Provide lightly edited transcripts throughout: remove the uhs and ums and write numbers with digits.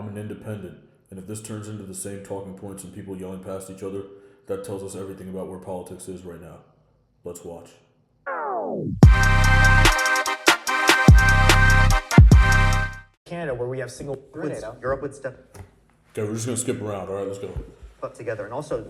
I'm an independent. And if this turns into the same talking points and people yelling past each other, that tells us everything about where politics is right now. Let's watch. Canada, where we have single NATO. Europe would step Okay, we're just going to skip around. All right, let's go. up together. And also,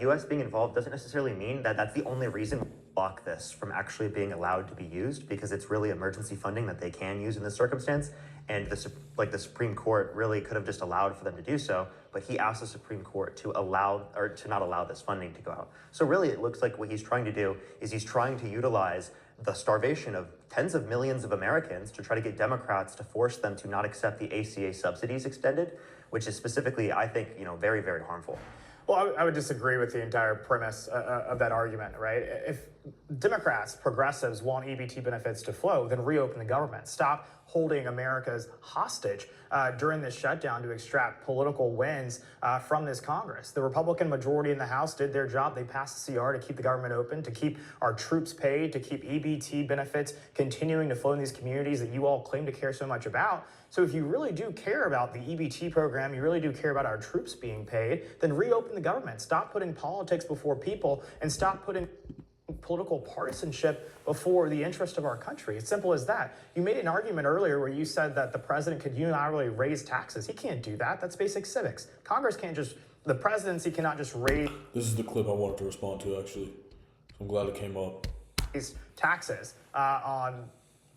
U.S. being involved doesn't necessarily mean that that's the only reason we block this from actually being allowed to be used, because it's really emergency funding that they can use in this circumstance. And the Supreme Court really could have just allowed for them to do so, but he asked the Supreme Court to allow or to not allow this funding to go out. So really, it looks like what he's trying to do is he's trying to utilize the starvation of tens of millions of Americans to try to get Democrats to force them to not accept the ACA subsidies extended, which is specifically, I think, very, very harmful. Well, I would disagree with the entire premise of that argument, right? If Democrats, progressives want EBT benefits to flow, then reopen the government. Stop holding America's hostage during this shutdown to extract political wins from this Congress. The Republican majority in the House did their job. They passed the CR to keep the government open, to keep our troops paid, to keep EBT benefits continuing to flow in these communities that you all claim to care so much about. So if you really do care about the EBT program, you really do care about our troops being paid, then reopen the government. Stop putting politics before people and stop putting political partisanship before the interest of our country. It's simple as that. You made an argument earlier where you said that the president could unilaterally raise taxes. He can't do that. That's basic civics. Congress can't just, the presidency cannot just raise. This is the clip I wanted to respond to, actually. I'm glad it came up. Taxes on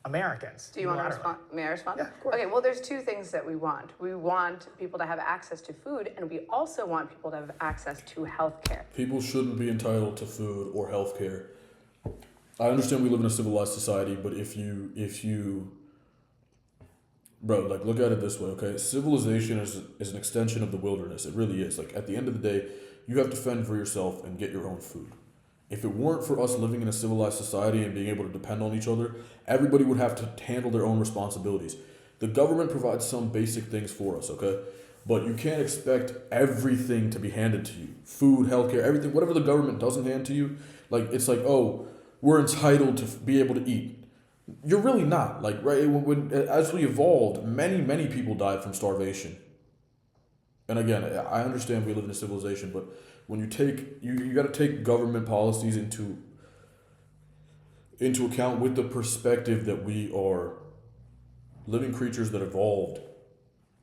Americans. Do you want to respond? May I respond? Yeah, of course. Okay, well, there's two things that we want. We want people to have access to food, and we also want people to have access to health care. People shouldn't be entitled to food or health care. I understand we live in a civilized society, but if you bro, like, look at it this way, okay? Civilization is an extension of the wilderness. It really is. Like, at the end of the day, you have to fend for yourself and get your own food. If it weren't for us living in a civilized society and being able to depend on each other, everybody would have to handle their own responsibilities. The government provides some basic things for us, okay? But you can't expect everything to be handed to you. Food, healthcare, everything, whatever the government doesn't hand to you, like, it's like, oh, we're entitled to be able to eat. You're really not. Like, right, as we evolved, many people died from starvation. And again, I understand we live in a civilization, but when you take, you got to take government policies into account with the perspective that we are living creatures that evolved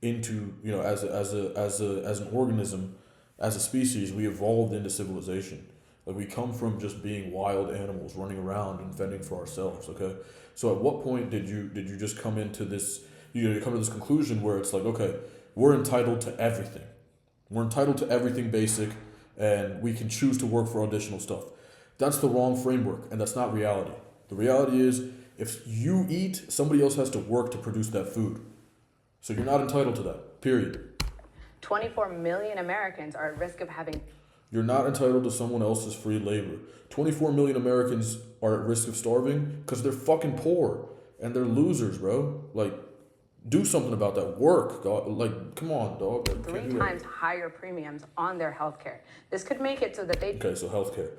into, as an organism, as a species, we evolved into civilization. Like, we come from just being wild animals running around and fending for ourselves. Okay, so at what point did you just come into this? You come to this conclusion where it's like, okay, we're entitled to everything. We're entitled to everything basic, and we can choose to work for additional stuff. That's the wrong framework, and that's not reality. The reality is, if you eat, somebody else has to work to produce that food. So you're not entitled to that, period. 24 million Americans are at risk of having... You're not entitled to someone else's free labor. 24 million Americans are at risk of starving because they're fucking poor, and they're losers, bro. Like, do something about that. Work, dog. Like, come on, dog. Like, 3 times higher premiums on their health care. This could make it so that they Okay, so healthcare.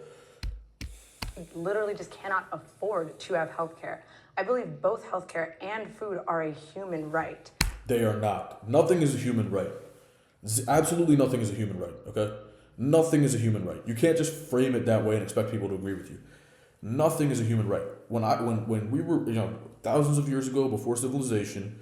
literally just cannot afford to have health care. I believe both health care and food are a human right. They are not. Nothing is a human right. Absolutely nothing is a human right, okay? Nothing is a human right. You can't just frame it that way and expect people to agree with you. Nothing is a human right. When we were, thousands of years ago, before civilization,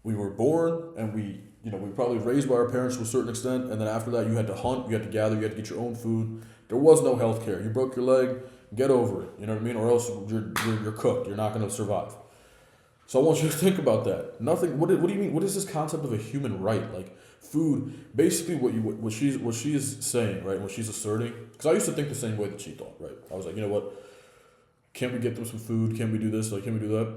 we were born and we were probably raised by our parents to a certain extent, and then after that you had to hunt, you had to gather, you had to get your own food. There was no health care. You broke your leg, get over it, you know what I mean? Or else you're cooked. You're not going to survive. So I want you to think about that. Nothing. What do you mean? What is this concept of a human right? Like, food, basically what she is saying, right? What she's asserting, because I used to think the same way that she thought, right? I was like, you know what? Can't we get them some food? Can we do this? Like, can we do that?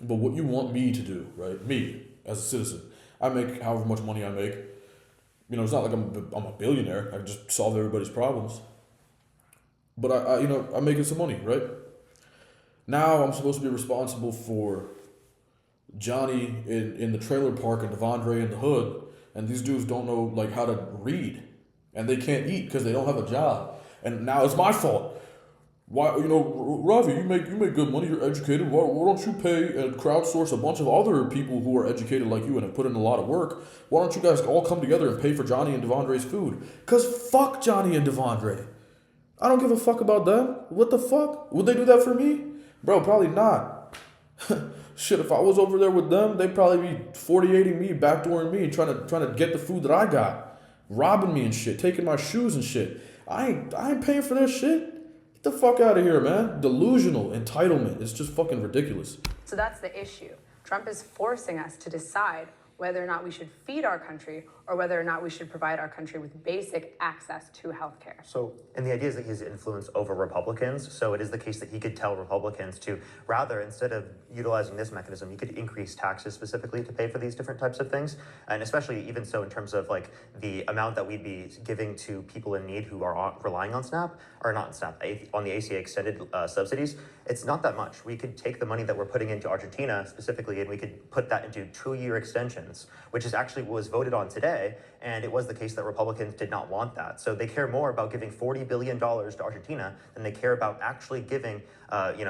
But what you want me to do, right? Me as a citizen, I make however much money I make. It's not like I'm a billionaire. I can just solve everybody's problems. But I'm making some money, right? Now I'm supposed to be responsible for Johnny in the trailer park and Devondre in the hood, and these dudes don't know like how to read, and they can't eat because they don't have a job, and now it's my fault. Why, Ravi, you make good money. You're educated. Why don't you pay and crowdsource a bunch of other people who are educated like you and have put in a lot of work? Why don't you guys all come together and pay for Johnny and Devondre's food? Cause fuck Johnny and Devondre. I don't give a fuck about them. What the fuck? Would they do that for me, bro? Probably not. Shit, if I was over there with them, they'd probably be 48ing me, backdooring me, trying to get the food that I got, robbing me and shit, taking my shoes and shit. I ain't paying for their shit. Get the fuck out of here, man. Delusional entitlement. It's just fucking ridiculous. So that's the issue. Trump is forcing us to decide whether or not we should feed our country or whether or not we should provide our country with basic access to healthcare. So, and the idea is that he has influence over Republicans. So it is the case that he could tell Republicans to rather, instead of utilizing this mechanism, you could increase taxes specifically to pay for these different types of things. And especially even so in terms of like the amount that we'd be giving to people in need who are relying on SNAP, or not SNAP, on the ACA extended subsidies. It's not that much. We could take the money that we're putting into Argentina specifically, and we could put that into 2-year extensions, which is actually was voted on today. And it was the case that Republicans did not want that. So they care more about giving $40 billion to Argentina than they care about actually giving,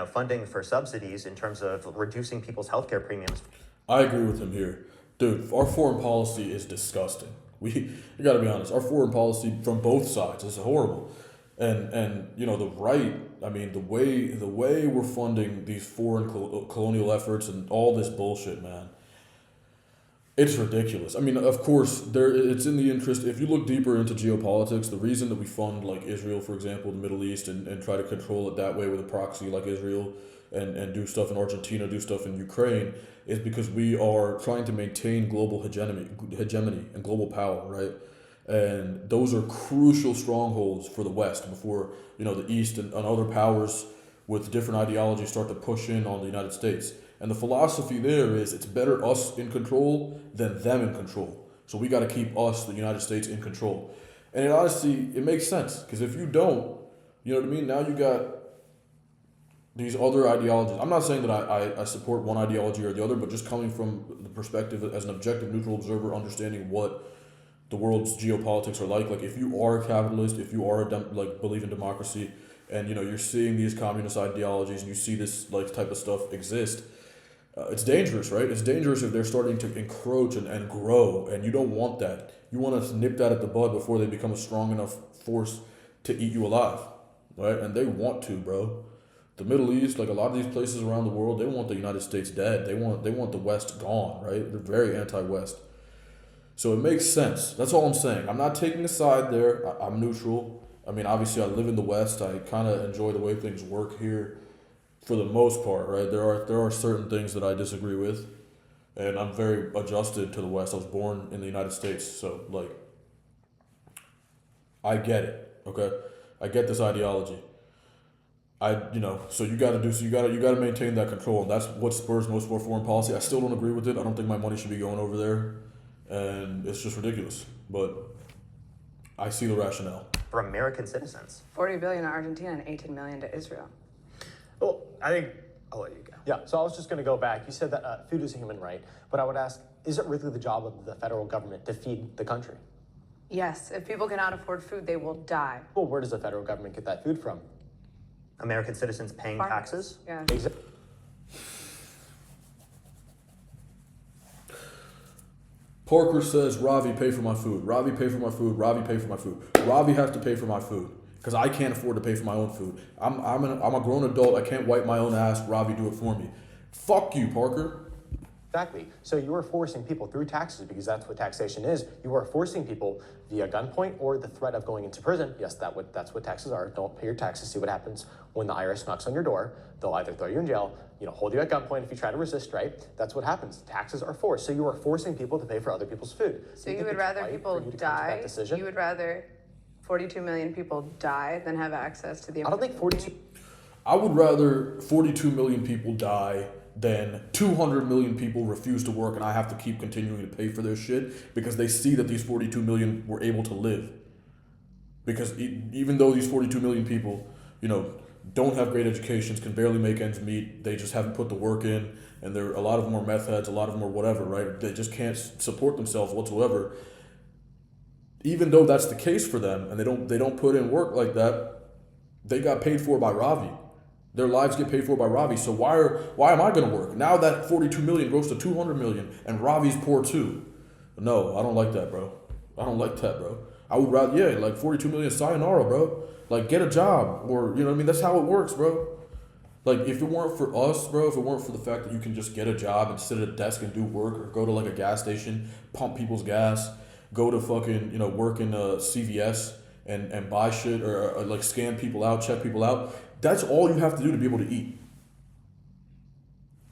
funding for subsidies in terms of reducing people's healthcare premiums. I agree with him here. Dude, our foreign policy is disgusting. You gotta be honest, our foreign policy from both sides is horrible. And the right, I mean, the way we're funding these foreign colonial efforts and all this bullshit, man, it's ridiculous. I mean, of course, it's in the interest. If you look deeper into geopolitics, the reason that we fund like Israel, for example, the Middle East, and try to control it that way with a proxy like Israel, and do stuff in Argentina, do stuff in Ukraine, is because we are trying to maintain global hegemony and global power, right? And those are crucial strongholds for the West before the East and other powers with different ideologies start to push in on the United States. And the philosophy there is it's better us in control than them in control. So we got to keep us, the United States, in control. And it makes sense, because if you don't, you know what I mean? Now you got these other ideologies. I'm not saying that I support one ideology or the other, but just coming from the perspective as an objective, neutral observer, understanding what the world's geopolitics are like if you are a capitalist, if you are believe in democracy, and you're seeing these communist ideologies and you see this type of stuff exist, it's dangerous, right? It's dangerous if they're starting to encroach and grow, and you don't want that. You want to nip that at the bud before they become a strong enough force to eat you alive, right? And they want to, bro. The Middle East, like a lot of these places around the world, they want the United States dead. They want the West gone, right? They're very anti-West. So it makes sense. That's all I'm saying. I'm not taking a side there. I'm neutral. I mean, obviously, I live in the West. I kind of enjoy the way things work here for the most part, right? There are certain things that I disagree with, and I'm very adjusted to the West. I was born in the United States, so, I get it, okay? I get this ideology. So you gotta maintain that control, and that's what spurs most of our foreign policy. I still don't agree with it. I don't think my money should be going over there, and it's just ridiculous. But I see the rationale. For American citizens. 40 billion to Argentina and 18 million to Israel. Well, I think I'll let you go. Yeah, so I was just going to go back. You said that food is a human right, but I would ask, is it really the job of the federal government to feed the country? Yes, if people cannot afford food, they will die. Well, where does the federal government get that food from? American citizens paying Farmers. taxes. Yeah. Parker says, Ravi, pay for my food. Ravi, pay for my food. Ravi, pay for my food. Ravi has to pay for my food because I can't afford to pay for my own food. I'm a grown adult. I can't wipe my own ass. Ravi, do it for me. Fuck you, Parker. Exactly. So you are forcing people through taxes, because that's what taxation is. You are forcing people via gunpoint or the threat of going into prison. Yes, that's what taxes are. Don't pay your taxes. See what happens when the IRS knocks on your door. They'll either throw you in jail, hold you at gunpoint if you try to resist, right? That's what happens. Taxes are forced. So you are forcing people to pay for other people's food. So you would rather people die? You would rather 42 million people die than have access to the I don't think 42. I would rather 42 million people die than 200 million people refuse to work and I have to keep continuing to pay for their shit because they see that these 42 million were able to live. Because even though these 42 million people, don't have great educations, can barely make ends meet, they just haven't put the work in, and a lot of them are meth heads, a lot of them are whatever, right? They just can't support themselves whatsoever. Even though that's the case for them, and they don't put in work like that, They got paid for by Ravi. Their lives get paid for by Ravi. So why am I going to work? Now that 42 million goes to 200 million and Ravi's poor too. No, I don't like that, bro. I don't like that, bro. I would rather, like 42 million, sayonara, bro. Like, get a job, or, you know what I mean? That's how it works, bro. Like, if it weren't for us, bro, if it weren't for the fact that you can just get a job and sit at a desk and do work, or go to, like, a gas station, pump people's gas, go to fucking, work in CVS and buy shit, or like, scan people out, check people out, that's all you have to do to be able to eat.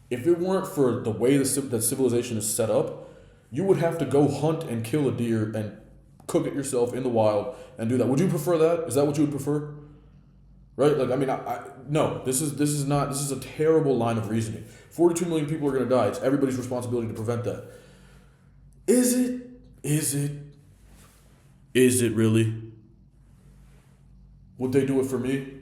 If it weren't for the way that civilization is set up, you would have to go hunt and kill a deer and cook it yourself in the wild and do that. Would you prefer that? Is that what you would prefer? Right? Like, I mean, no, this is a terrible line of reasoning. 42 million people are going to die. It's everybody's responsibility to prevent that. Is it? Is it really? Would they do it for me?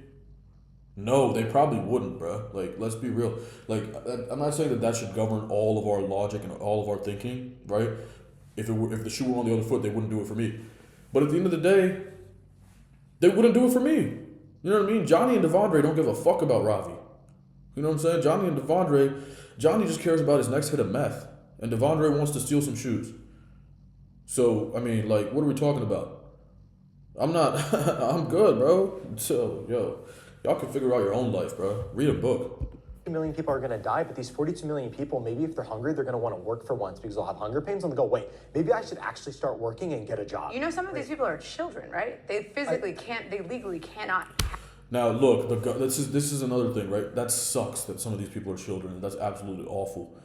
No, they probably wouldn't, bro. Like, let's be real. Like, I'm not saying that should govern all of our logic and all of our thinking, right? If the shoe were on the other foot, they wouldn't do it for me. But at the end of the day, they wouldn't do it for me. You know what I mean? Johnny and Devondre don't give a fuck about Ravi. You know what I'm saying? Johnny just cares about his next hit of meth. And Devondre wants to steal some shoes. So, I mean, like, what are we talking about? I'm good, bro. So, y'all can figure out your own life, bro. Read a book. 2 million people are going to die, but these 42 million people, maybe if they're hungry, they're going to want to work for once because they'll have hunger pains and they'll go, wait, maybe I should actually start working and get a job. Some of these people are children, right? They physically they legally cannot. Now, look, this is another thing, right? That sucks that some of these people are children, and that's absolutely awful.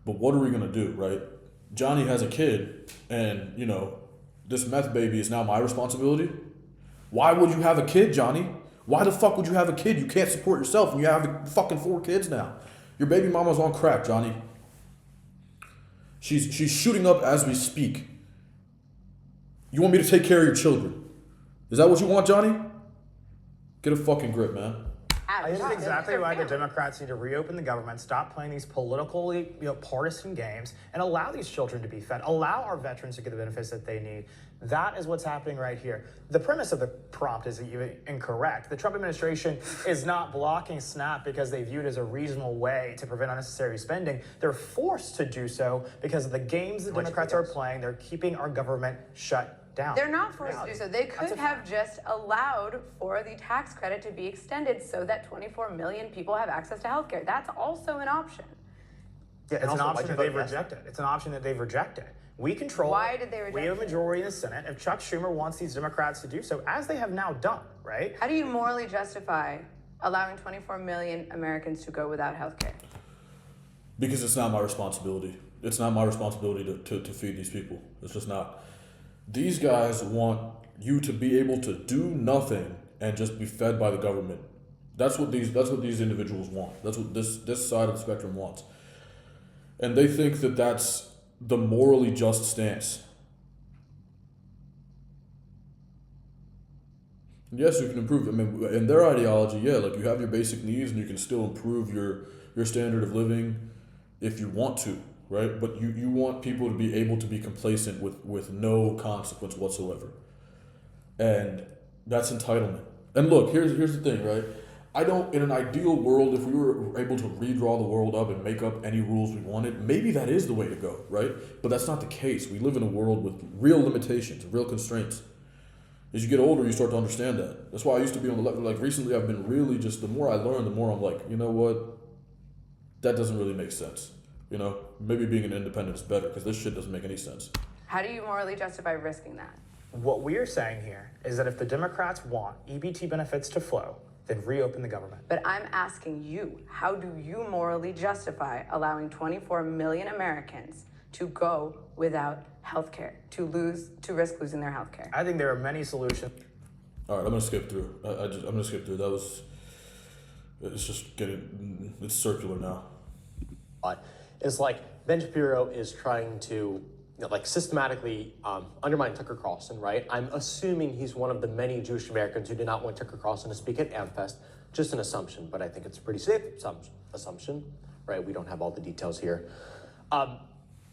But what are we going to do, right? Johnny has a kid, and, this meth baby is now my responsibility? Why would you have a kid, Johnny? Why the fuck would you have a kid? You can't support yourself and you have fucking 4 kids now. Your baby mama's on crack, Johnny. She's shooting up as we speak. You want me to take care of your children? Is that what you want, Johnny? Get a fucking grip, man. This is exactly why the Democrats need to reopen the government, stop playing these politically, partisan games, and allow these children to be fed, allow our veterans to get the benefits that they need. That is what's happening right here. The premise of the prompt is incorrect. The Trump administration is not blocking SNAP because they view it as a reasonable way to prevent unnecessary spending. They're forced to do so because of the games the Democrats are playing. They're keeping our government shut down. They're not forced to do so. They could have just allowed for the tax credit to be extended so that 24 million people have access to health care. That's also an option. Yeah, it's an option that they've rejected. It's an option that they've rejected. We control. Why did they reject it? We have a majority in the Senate. If Chuck Schumer wants these Democrats to do so, as they have now done, right? How do you morally justify allowing 24 million Americans to go without health care? Because it's not my responsibility. It's not my responsibility to feed these people. It's just not. These guys want you to be able to do nothing and just be fed by the government. That's what these individuals want. That's what this side of the spectrum wants. And they think that that's the morally just stance. Yes, you can improve. I mean, in their ideology, like you have your basic needs and you can still improve your standard of living if you want to, right? But you want people to be able to be complacent with no consequence whatsoever. And that's entitlement. And look, here's the thing, right? In an ideal world, if we were able to redraw the world up and make up any rules we wanted, maybe that is the way to go, right? But that's not the case. We live in a world with real limitations, real constraints. As you get older, you start to understand that. That's why I used to be on the left. Like recently, I've been really just, the more I learn, the more I'm like, you know what? That doesn't really make sense. Maybe being an independent is better because this shit doesn't make any sense. How do you morally justify risking that? What we're saying here is that if the Democrats want EBT benefits to flow, then reopen the government. But I'm asking you, how do you morally justify allowing 24 million Americans to go without health care, to risk losing their health care? I think there are many solutions. All right, I'm gonna skip through. I'm gonna skip through. It's circular now. It's like Ben Shapiro is trying to systematically undermine Tucker Carlson, right? I'm assuming he's one of the many Jewish Americans who did not want Tucker Carlson to speak at AmFest. Just an assumption, but I think it's a pretty safe assumption, right? We don't have all the details here.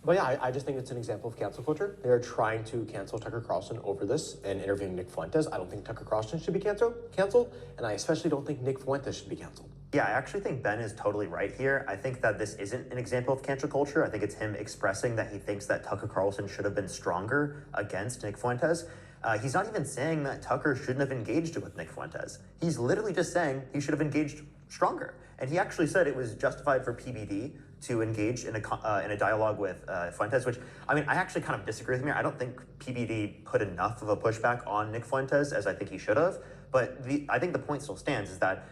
But yeah, I just think it's an example of cancel culture. They're trying to cancel Tucker Carlson over this and interviewing Nick Fuentes. I don't think Tucker Carlson should be canceled, and I especially don't think Nick Fuentes should be canceled. Yeah, I actually think Ben is totally right here. I think that this isn't an example of cancel culture. I think it's him expressing that he thinks that Tucker Carlson should have been stronger against Nick Fuentes. He's not even saying that Tucker shouldn't have engaged with Nick Fuentes. He's literally just saying he should have engaged stronger. And he actually said it was justified for PBD to engage in a dialogue with Fuentes, which, I mean, I actually kind of disagree with him here. I don't think PBD put enough of a pushback on Nick Fuentes as I think he should have. But I think the point still stands is that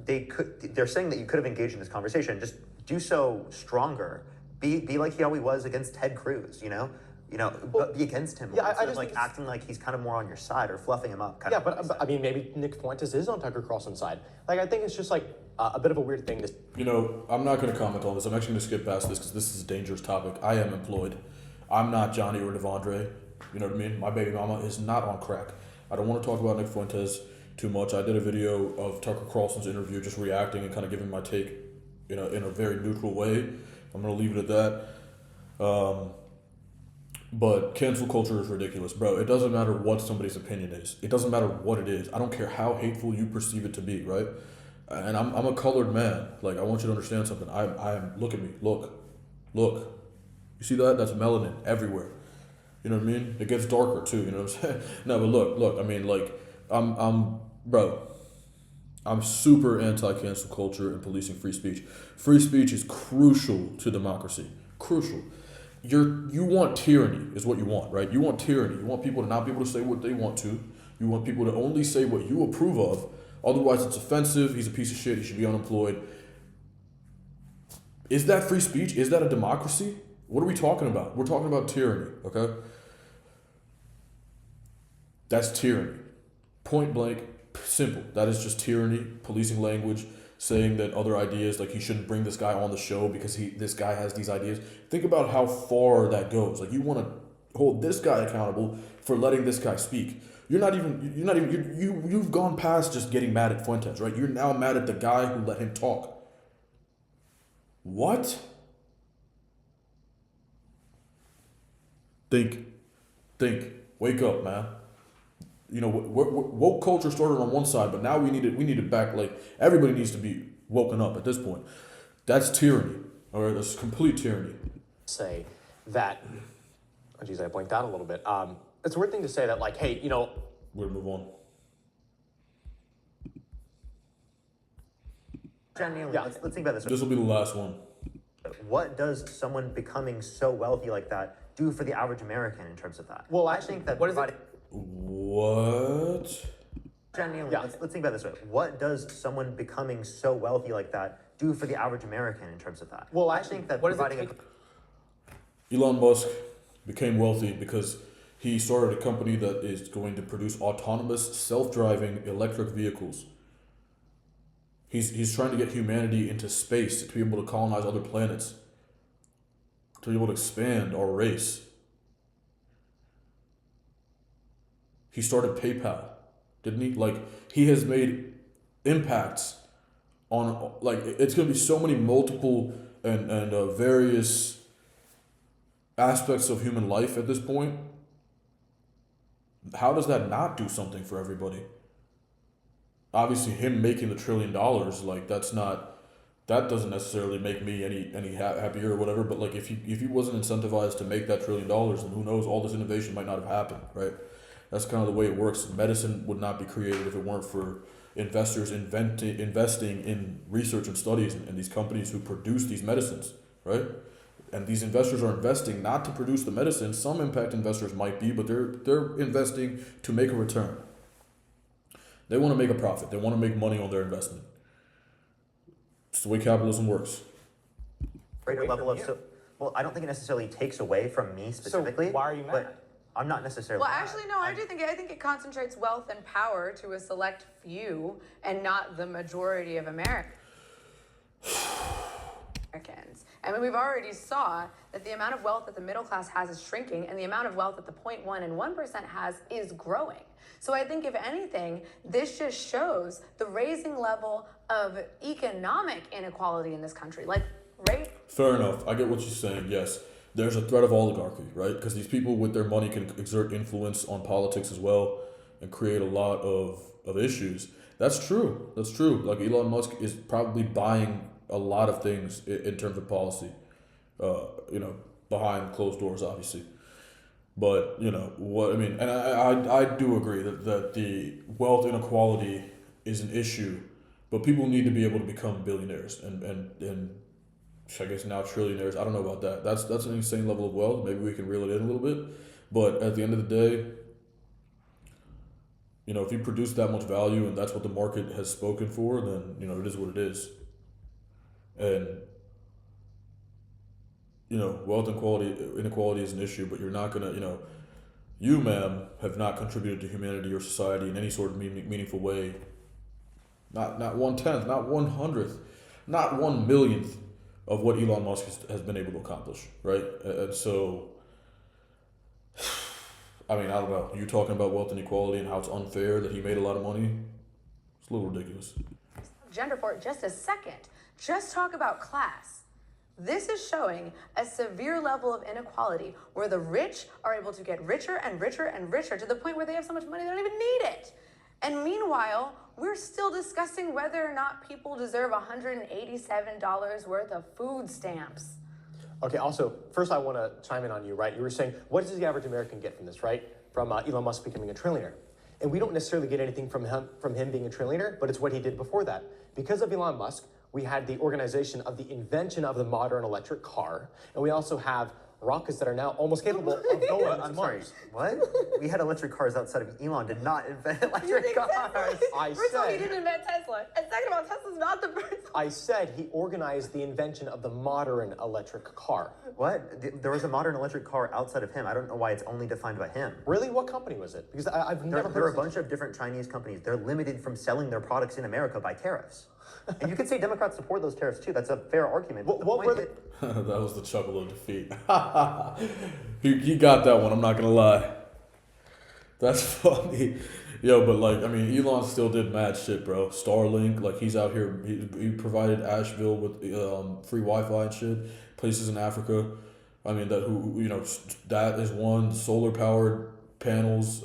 they're saying that you could have engaged in this conversation. Just do so stronger. Be like how he was against Ted Cruz, but be against him. Yeah, Instead of like acting like he's kind of more on your side or fluffing him up. Yeah, but I mean, maybe Nick Fuentes is on Tucker Carlson's side. Like, I think it's just like a bit of a weird thing to. I'm not going to comment on this. I'm actually going to skip past this because this is a dangerous topic. I am employed. I'm not Johnny or Devondre. You know what I mean? My baby mama is not on crack. I don't want to talk about Nick Fuentes too much. I did a video of Tucker Carlson's interview, just reacting and kind of giving my take, in a very neutral way. I'm going to leave it at that. But cancel culture is ridiculous, bro. It doesn't matter what somebody's opinion is. It doesn't matter what it is. I don't care how hateful you perceive it to be, right? And I'm a colored man. Like, I want you to understand something. I'm look at me. Look. You see that? That's melanin everywhere. You know what I mean? It gets darker too, you know what I'm saying? No, but look, I mean, like, I'm super anti-cancel culture and policing free speech. Free speech is crucial to democracy. Crucial. You want tyranny is what you want, right? You want tyranny. You want people to not be able to say what they want to. You want people to only say what you approve of. Otherwise, it's offensive. He's a piece of shit. He should be unemployed. Is that free speech? Is that a democracy? What are we talking about? We're talking about tyranny, okay? That's tyranny. Point blank, simple. That is just tyranny, policing language, saying that other ideas, like, you shouldn't bring this guy on the show because this guy has these ideas. Think about how far that goes. Like, you want to hold this guy accountable for letting this guy speak. You've gone past just getting mad at Fuentes, right? You're now mad at the guy who let him talk. What? Think. Wake up, man. Woke culture started on one side, but now we need it back. Like, everybody needs to be woken up at this point. That's tyranny, or that's complete tyranny. Say that. Oh, geez, I blanked out a little bit. It's a weird thing to say that, like, hey, We're gonna move on. Genuinely, Yeah. let's think about this. This will be the last one. What does someone becoming so wealthy like that do for the average American in terms of that? Well, I actually, think that what is it? providing. What? Genuinely, Yeah. let's think about this way. What does someone becoming so wealthy like that do for the average American in terms of that? Well, I actually, think that what does it providing take? Elon Musk became wealthy because he started a company that is going to produce autonomous, self-driving electric vehicles. He's trying to get humanity into space to be able to colonize other planets, to be able to expand our race. He started PayPal, didn't he? Like, he has made impacts on, like, it's going to be so many multiple and various aspects of human life at this point. How does that not do something for everybody? Obviously, him making the $1 trillion, like, that doesn't necessarily make me any happier or whatever. But, like, if he wasn't incentivized to make that $1 trillion, then who knows? All this innovation might not have happened, right? That's kind of the way it works. Medicine would not be created if it weren't for investors investing in research and studies and these companies who produce these medicines, right? And these investors are investing not to produce the medicine. Some impact investors might be, but they're investing to make a return. They want to make a profit. They want to make money on their investment. It's the way capitalism works. greater level of well, I don't think it necessarily takes away from me specifically. So why are you mad? But I'm not necessarily. Well, mad. actually, no, I think it concentrates wealth and power to a select few and not the majority of Americans. I mean, we've already saw that the amount of wealth that the middle class has is shrinking, and the amount of wealth that the 0.1% and 1% has is growing. So I think, if anything, this just shows the raising level of economic inequality in this country. Like, right? Fair enough. I get what you're saying, yes. there's a threat of oligarchy, right? Because these people with their money can exert influence on politics as well and create a lot of issues. That's true. That's true. Like Elon Musk is probably buying a lot of things in terms of policy, behind closed doors, obviously. But what I mean, and I do agree that the wealth inequality is an issue, but people need to be able to become billionaires and I guess now trillionaires. I don't know about that. That's an insane level of wealth. Maybe we can reel it in a little bit, but at the end of the day, if you produce that much value and that's what the market has spoken for, then it is what it is. And wealth inequality is an issue, but you're not gonna, you, ma'am, have not contributed to humanity or society in any sort of meaningful way. Not 1/10, not 1/100th, not 1/1,000,000th of what Elon Musk has been able to accomplish, right? And so, I mean, I don't know. You talking about wealth inequality and how it's unfair that he made a lot of money? It's a little ridiculous. Gender for just a second. Just talk about class. This is showing a severe level of inequality where the rich are able to get richer and richer and richer to the point where they have so much money they don't even need it. And meanwhile, we're still discussing whether or not people deserve $187 worth of food stamps. Okay, also, first I want to chime in on you, right? You were saying, what does the average American get from this, right? From Elon Musk becoming a trillionaire. And we don't necessarily get anything from him being a trillionaire, but it's what he did before that. Because of Elon Musk, we had the organization of the invention of the modern electric car, and we also have rockets that are now almost capable of going to Mars. What? We had electric cars outside of Elon did not invent electric cars. First of all, he didn't invent Tesla. And second of all, Tesla's not the first. I said he organized the invention of the modern electric car. What? There was a modern electric car outside of him. I don't know why it's only defined by him. Really? What company was it? Because I've never heard There are a bunch of different Chinese companies. They're limited from selling their products in America by tariffs. And you could say Democrats support those tariffs too. That's a fair argument. What were they? That was the chuckle of defeat. he got that one, I'm not gonna lie. That's funny. Yo, but Elon still did mad shit, bro. Starlink, he's out here, he provided Asheville with free Wi-Fi and shit, places in Africa. I mean, that is one, solar powered panels,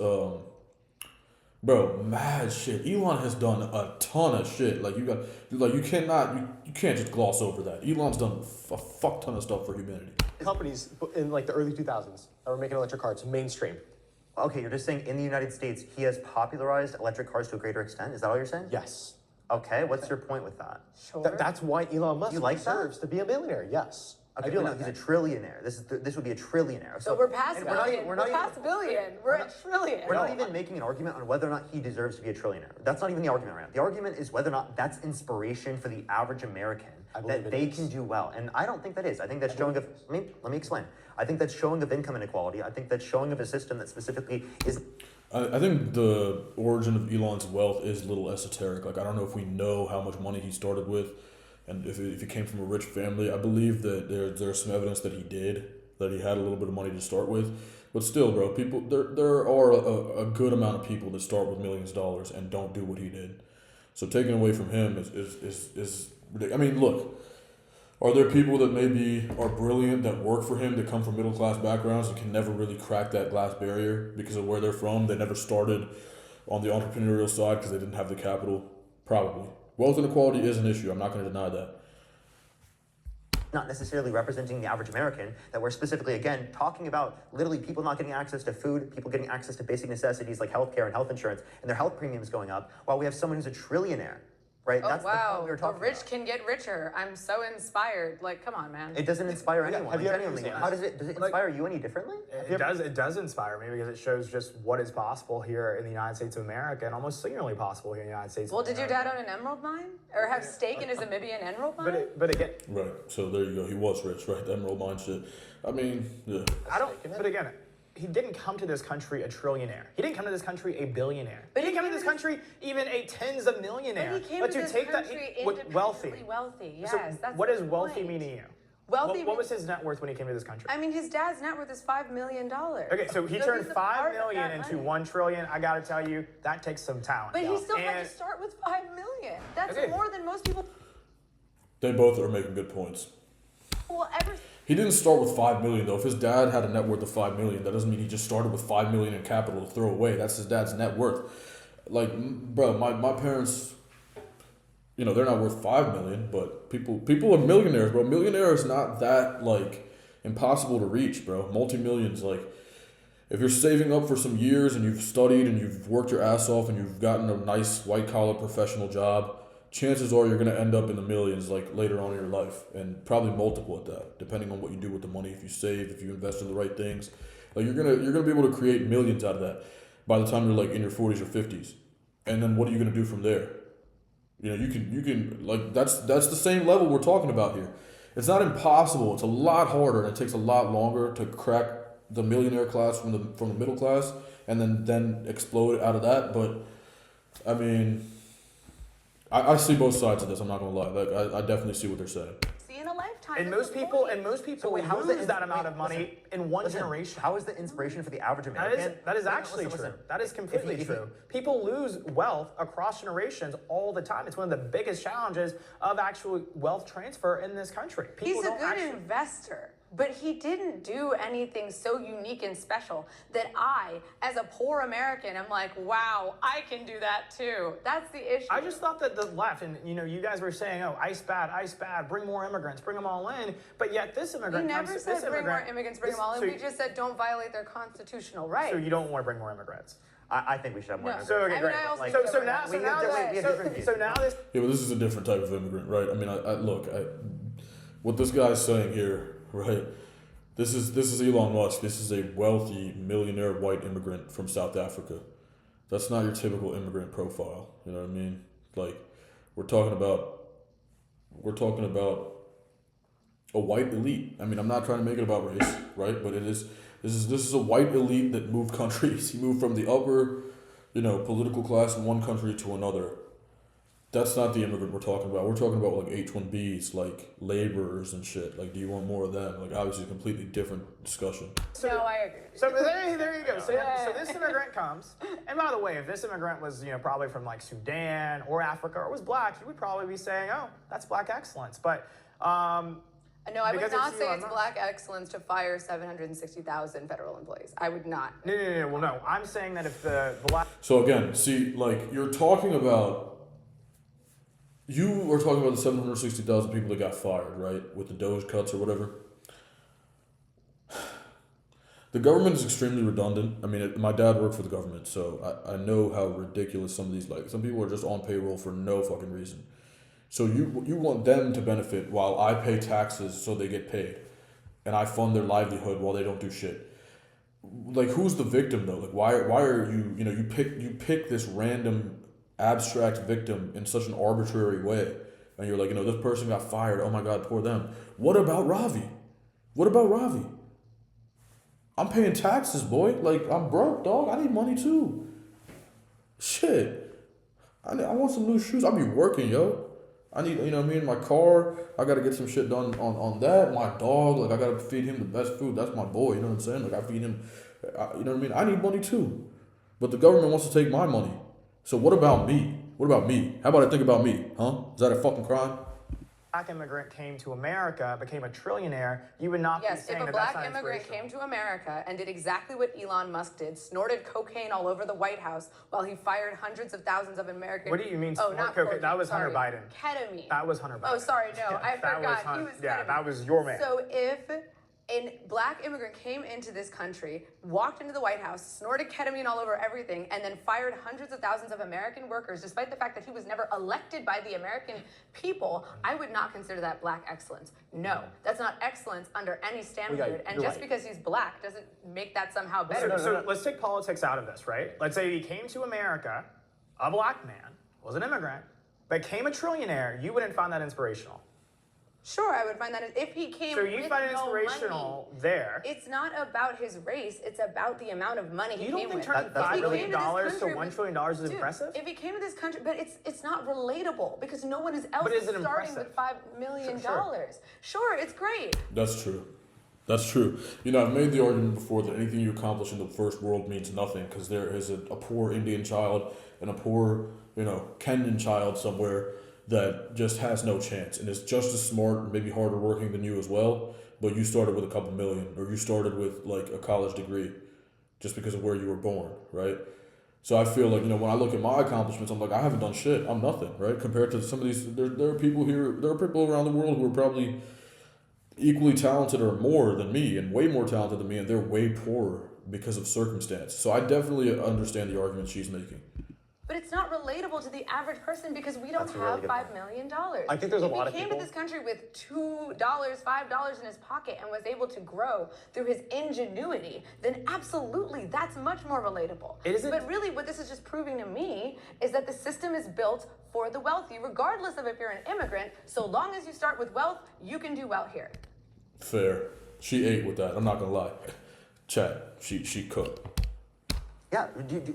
bro, mad shit. Elon has done a ton of shit. You can't just gloss over that. Elon's done a fuck ton of stuff for humanity. Companies in the early 2000s that were making electric cars mainstream. Okay, you're just saying in the United States, he has popularized electric cars to a greater extent? Is that all you're saying? Yes. Okay, what's your point with that? Sure. That's why Elon Musk You like that? deserves to be a billionaire. Yes. Okay, I do no, like he's that. a trillionaire. This would be a trillionaire. So we're past and billion. We're past billion. We're at trillion. We're not even making an argument on whether or not he deserves to be a trillionaire. That's not even the argument right now. The argument is whether or not that's inspiration for the average American that they can do well. And I don't think that is. I think that's showing of, let me explain. I think that's showing of income inequality. I think that's showing of a system that specifically is... I think the origin of Elon's wealth is a little esoteric. I don't know if we know how much money he started with, and if he came from a rich family. I believe that there's some evidence that he had a little bit of money to start with. But still, bro, there are a good amount of people that start with millions of dollars and don't do what he did. So taking away from him is ridiculous. I mean, look, are there people that maybe are brilliant that work for him that come from middle class backgrounds and can never really crack that glass barrier because of where they're from? They never started on the entrepreneurial side because they didn't have the capital. Probably. Wealth inequality is an issue. I'm not going to deny that. Not necessarily representing the average American, that we're specifically, again, talking about literally people not getting access to food, people getting access to basic necessities like healthcare and health insurance, and their health premiums going up, while we have someone who's a trillionaire, right? Oh, That's the wow. point we were The talking rich about. can get richer. I'm so inspired. Come on, man. It doesn't inspire anyone. have you ever genuinely. seen How does it inspire you any differently? It does inspire me because it shows just what is possible here in the United States of America and almost singularly possible here in the United States Well, of did your America. dad own an emerald mine? Or have stake in his Namibian emerald mine? But again, Right. So there you go. He was rich, right? The emerald mine shit. I mean, yeah. but again, he didn't come to this country a trillionaire. He didn't come to this country a billionaire. But he he didn't come to came this to country even a tens of millionaire. But he came But to you this take that country wealthy. independently wealthy. Yes, So that's what the does wealthy point. mean to you? Wealthy. What was his net worth when he came to this country? I mean, his dad's net worth is $5 million. Okay, so he turned he's a 5 part of million that into money. 1 trillion. I gotta tell you, that takes some talent. But he still had And- to start with $5 million. That's Okay. more than most people They both are making good points. will ever. He didn't start with 5 million though. If his dad had a net worth of 5 million, that doesn't mean he just started with 5 million in capital to throw away. That's his dad's net worth. Like, bro, my parents, you know, they're not worth 5 million, but people are millionaires, bro. Millionaire is not that like impossible to reach, bro. Multi-millions, like, if you're saving up for some years and you've studied and you've worked your ass off and you've gotten a nice white collar professional job, chances are you're gonna end up in the millions like later on in your life, and probably multiple at that, depending on what you do with the money. If you save, if you invest in the right things, like you're gonna be able to create millions out of that by the time you're like in your 40s or 50s. And then what are you gonna do from there? You know, you can like that's the same level we're talking about here. It's not impossible. It's a lot harder, and it takes a lot longer to crack the millionaire class from the middle class, and then explode out of that. But I mean, I see both sides of this. I'm not gonna lie. Like I definitely see what they're saying. See, in a lifetime. And that's most the people point. so wait, how is lose it- that amount wait, of money listen, in one Listen, generation. How is the inspiration for the average That American? is Listen, actually true. listen. That is completely If you- true. People lose wealth across generations all the time. It's one of the biggest challenges of actual wealth transfer in this country. People He's a don't good actually- investor, but he didn't do anything so unique and special that I, as a poor American, am like, wow, I can do that too. That's the issue. I just thought that the left, and you know, you guys were saying, "Oh, ICE bad, bring more immigrants, bring them all in." But yet, this we immigrant never comes, said this bring more immigrant, immigrants, bring this- them all in. so We you- just said don't violate their constitutional rights. So you don't want to bring more immigrants. I think we should have more. No. immigrants. So okay, I mean, great. I also Like- think so that now, we're so We now, have different- we have so, different views. so now this. Yeah, but this is a different type of immigrant, right? I mean, I look, what this guy's saying here, right? This is Elon Musk. This is a wealthy millionaire white immigrant from South Africa. That's not your typical immigrant profile. You know what I mean? Like, we're talking about a white elite. I mean, I'm not trying to make it about race, right? But it is. This is a white elite that moved countries. He moved from the upper, you know, political class in one country to another. That's not the immigrant we're talking about. We're talking about like H-1Bs, like laborers and shit. Like, do you want more of them? Like, obviously, a completely different discussion. No, I agree. So there you go. So Yeah. this immigrant comes, and by the way, if this immigrant was, you know, probably from like Sudan or Africa or was black, you would probably be saying, "Oh, that's black excellence." But No, I would because not it's say Elon it's Musk. black excellence to fire 760,000 federal employees. I would not. no. Well, no, I'm saying that if the black So again, see, like you're talking about, you are talking about the 760,000 people that got fired, right, with the Doge cuts or whatever. The government is extremely redundant. I mean, my dad worked for the government, so I know how ridiculous some of these, like, some people are just on payroll for no fucking reason. So you want them to benefit while I pay taxes so they get paid, and I fund their livelihood while they don't do shit. Like, who's the victim though? Like, why are you, you know, you pick this random abstract victim in such an arbitrary way, and you're like, you know, this person got fired, oh my god, poor them. What about Ravi? I'm paying taxes, boy. Like, I'm broke, dog. I need money too. Shit. I want some new shoes. I'll be working, yo. I need, you know what I mean, my car. I got to get some shit done on that. My dog, like, I got to feed him the best food. That's my boy, you know what I'm saying? Like, I feed him, you know what I mean? I need money too. But the government wants to take my money. So what about me? How about I think about me, huh? Is that a fucking crime? black immigrant came to America, became a trillionaire, you would not be Yes, if saying a that that's black not immigrant inspirational. came to America and did exactly what Elon Musk did, snorted cocaine all over the White House while he fired hundreds of thousands of Americans. What do you mean Oh, snort not cocaine? That was Hunter sorry. Biden. Ketamine. That was Hunter Biden. Oh, sorry, no, I that was forgot. Hun- He was yeah, ketamine. that was your man. So if a black immigrant came into this country, walked into the White House, snorted ketamine all over everything, and then fired hundreds of thousands of American workers, despite the fact that he was never elected by the American people, I would not consider that black excellence. No, that's not excellence under any standard. And you're just right. because he's black doesn't make that somehow better. So let's take politics out of this, right? Let's say he came to America, a black man, was an immigrant, became a trillionaire. You wouldn't find that inspirational. Sure, I would find that if he came So you with find it no inspirational money, there. it's not about his race, it's about the amount of money he You don't came think with. turning That's $5 really- million If he came to this to country $1 with- trillion is Dude, impressive? If he came to this country, but it's not relatable because no one else But is is it starting impressive? with $5 million. Sure. Sure, it's great. That's true. You know, I've made the argument before that anything you accomplish in the first world means nothing because there is a poor Indian child and a poor, you know, Kenyan child somewhere that just has no chance and is just as smart and maybe harder working than you as well, but you started with a couple million, or you started with like a college degree just because of where you were born, right? So I feel like, when I look at my accomplishments, I'm like, I haven't done shit. I'm nothing, right? Compared to some of these, there are people around the world who are probably equally talented or more than me, and way more talented than me, and they're way poorer because of circumstance. So I definitely understand the argument she's making. But it's not relatable to the average person because we don't That's a really have good $5 million. I think there's a lot of If he came people- to this country with $2, $5 in his pocket and was able to grow through his ingenuity, then absolutely, that's much more relatable. It isn't- But really, what this is just proving to me is that the system is built for the wealthy, regardless of if you're an immigrant. So long as you start with wealth, you can do well here. Fair. She ate with that. I'm not gonna lie. Chat. She cooked. Yeah,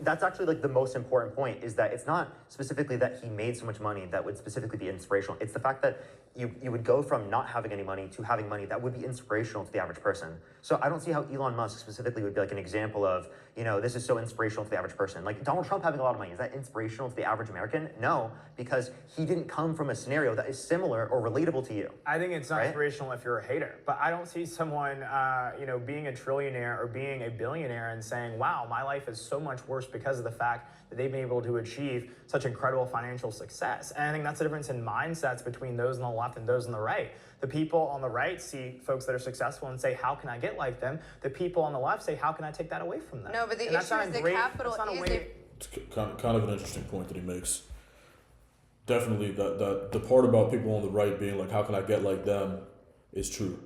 that's actually like the most important point, is that it's not specifically that he made so much money that would specifically be inspirational. It's the fact that you would go from not having any money to having money that would be inspirational to the average person. So I don't see how Elon Musk specifically would be like an example of, this is so inspirational to the average person. Like Donald Trump having a lot of money, is that inspirational to the average American? No, because he didn't come from a scenario that is similar or relatable to you. I think it's not Right? inspirational if you're a hater, but I don't see someone, being a trillionaire or being a billionaire and saying, wow, my life is so much worse because of the fact that they've been able to achieve such incredible financial success. And I think that's the difference in mindsets between those on the left and those on the right. The people on the right see folks that are successful and say, how can I get like them? The people on the left say, how can I take that away from them? No, but the And that's issue not is a the great- capital that's not a is way- It's kind of an interesting point that he makes. Definitely, that the part about people on the right being like, how can I get like them, is true.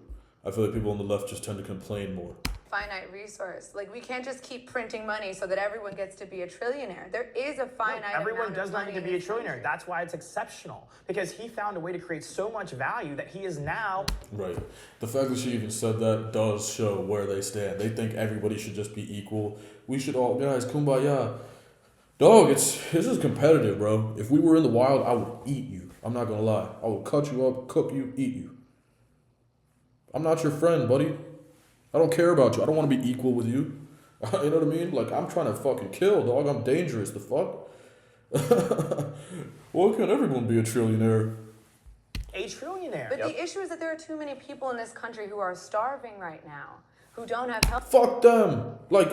I feel like people on the left just tend to complain more. finite resource. Like, we can't just keep printing money so that everyone gets to be a trillionaire. There is a finite Everyone amount does of not money need to in be a this trillionaire. country. That's why it's exceptional, because he found a way to create so much value that he is now. Right. The fact that she even said that does show where they stand. They think everybody should just be equal. We should all, guys, kumbaya. Dog, this is competitive, bro. If we were in the wild, I would eat you. I'm not gonna lie. I would cut you up, cook you, eat you. I'm not your friend, buddy. I don't care about you. I don't want to be equal with you. You know what I mean? Like, I'm trying to fucking kill, dog. I'm dangerous. The fuck? Why can't everyone be a trillionaire? A trillionaire. But the issue is that there are too many people in this country who are starving right now, who don't have health. Fuck them. Like,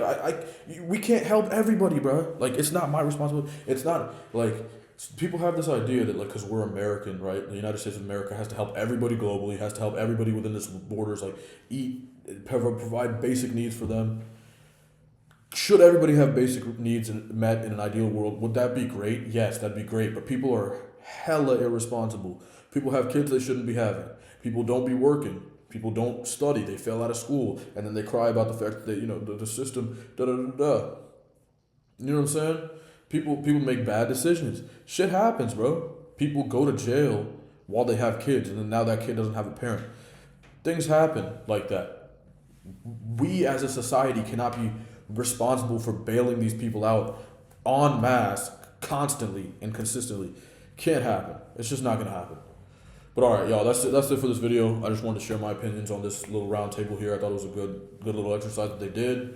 we can't help everybody, bro. Like, it's not my responsibility. It's not, like, people have this idea that, like, because we're American, right? The United States of America has to help everybody globally, has to help everybody within its borders, like, eat, provide basic needs for them. Should everybody have basic needs met in an ideal world? Would that be great? Yes, that'd be great. But people are hella irresponsible. People have kids they shouldn't be having. People don't be working. People don't study. They fail out of school. And then they cry about the fact that, the system, da-da-da-da. You know what I'm saying? People make bad decisions. Shit happens, bro. People go to jail while they have kids, and then now that kid doesn't have a parent. Things happen like that. We as a society cannot be responsible for bailing these people out en masse, constantly and consistently. Can't happen. It's just not gonna happen. But all right, y'all, that's it for this video. I just wanted to share my opinions on this little round table here. I thought it was a good little exercise that they did.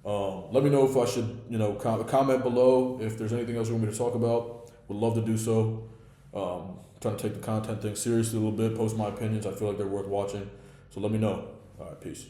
Let me know if I should, comment below if there's anything else you want me to talk about. Would love to do so. Trying to take the content thing seriously a little bit, post my opinions. I feel like they're worth watching. So let me know. All right, peace.